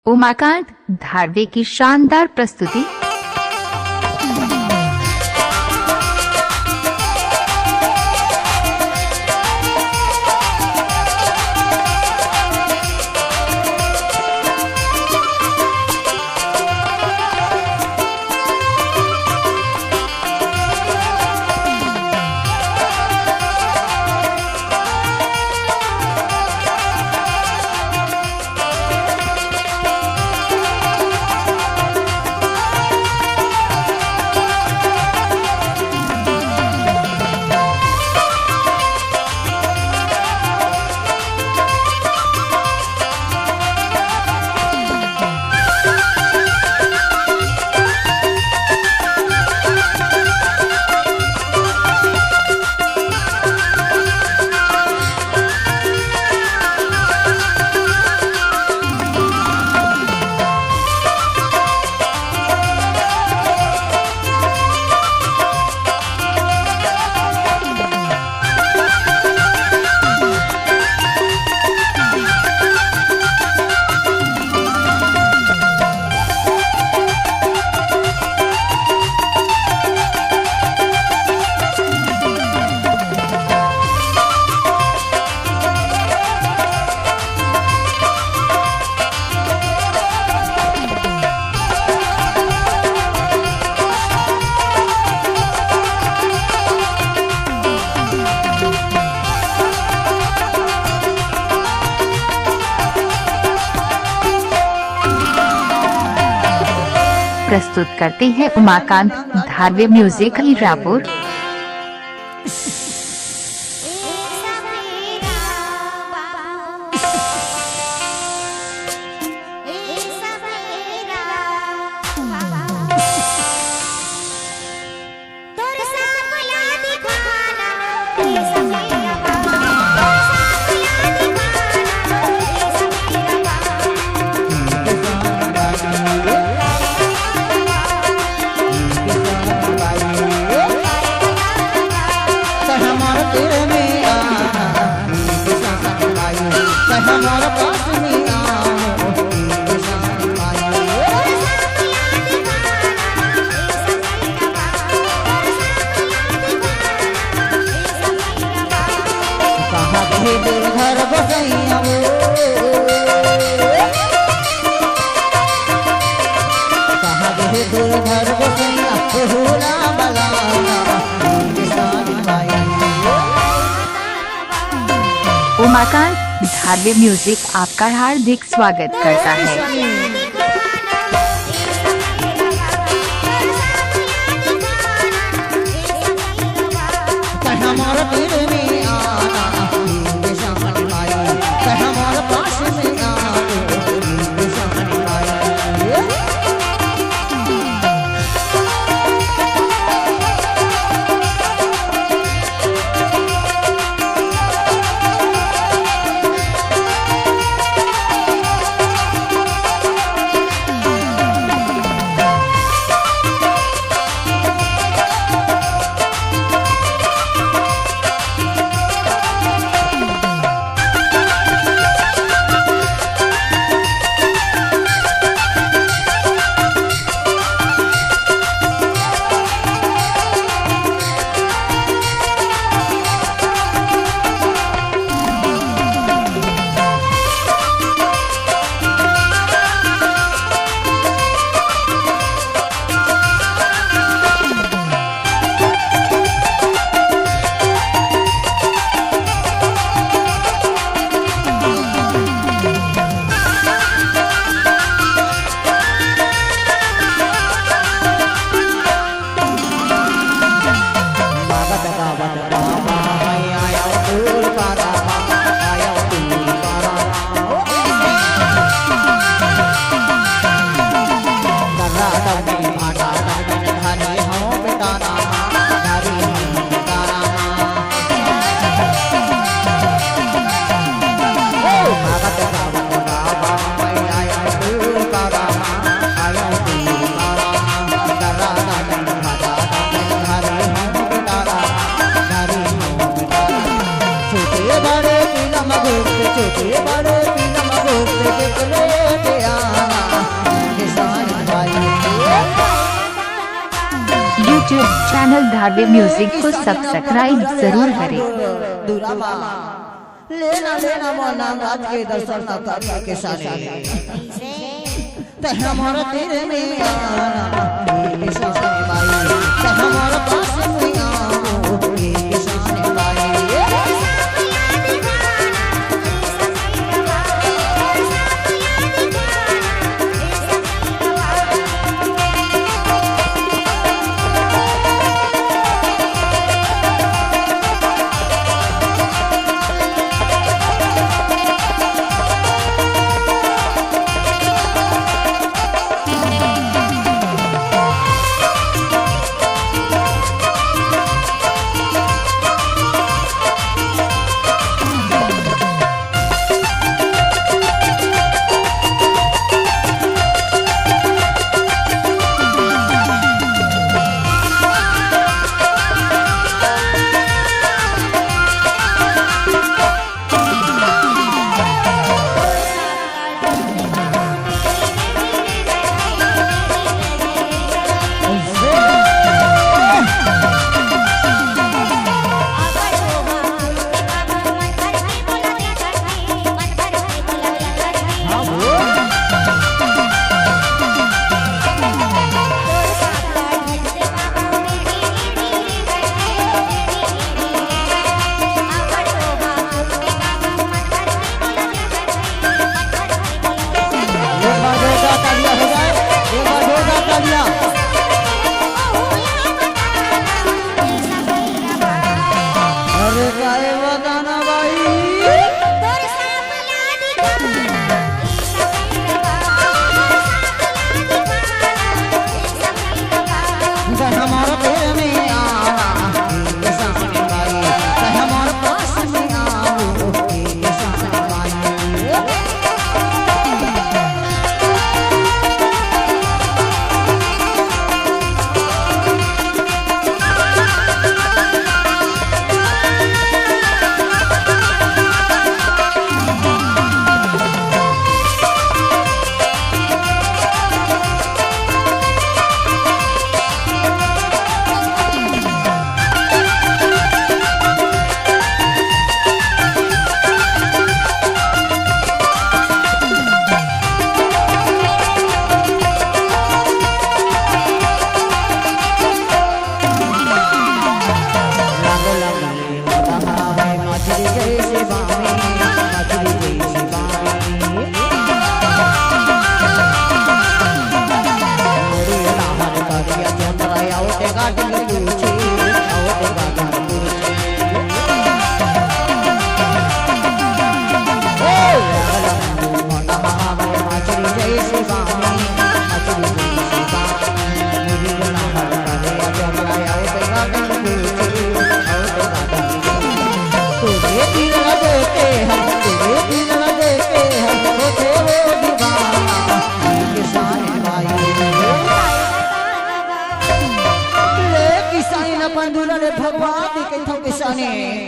उमाकांत धारवे की शानदार प्रस्तुति। प्रस्तुत करते हैं उमाकांत धारवे म्यूजिक रायपुर। घर बसैया कहाँ गए दूर घर बसैया हुला बलाना उमाकांत धारवे म्यूजिक आपका हार्दिक स्वागत करता है। यूट्यूब चैनल धारवे म्यूजिक को सब्सक्राइब जरूर करें। लेना लेना मोना राज के दर्शन करने के साने ते हमारा तेरे में आना ये साने भाई ते हमारा पास में आओ ये साने भाई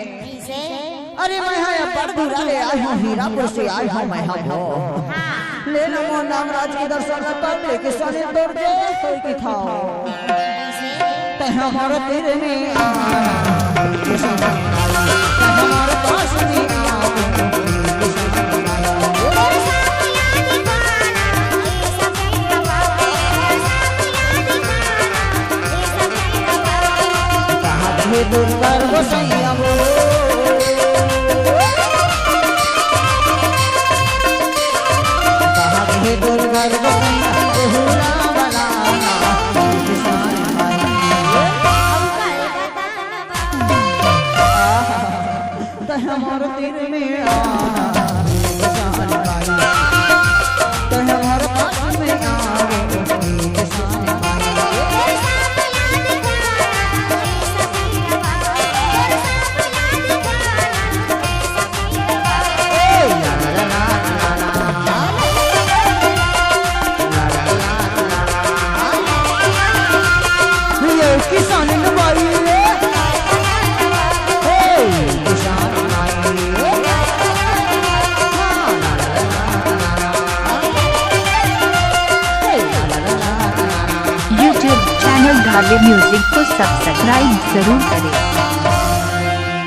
अरे मैं यहाँ पर दूरा ले आई हूँ हीरापुर से आई हूँ मैं हम ले नमो नागराज के दर्शन कर ले किसानी दौड़ के कोई की था ते हमारे तेरे में हमारे पास में दुर्गा गोसैया दुर्गा गोसैया हमारे तेरे में हमारे पास में धावे म्यूजिक को सब्सक्राइब जरूर करें।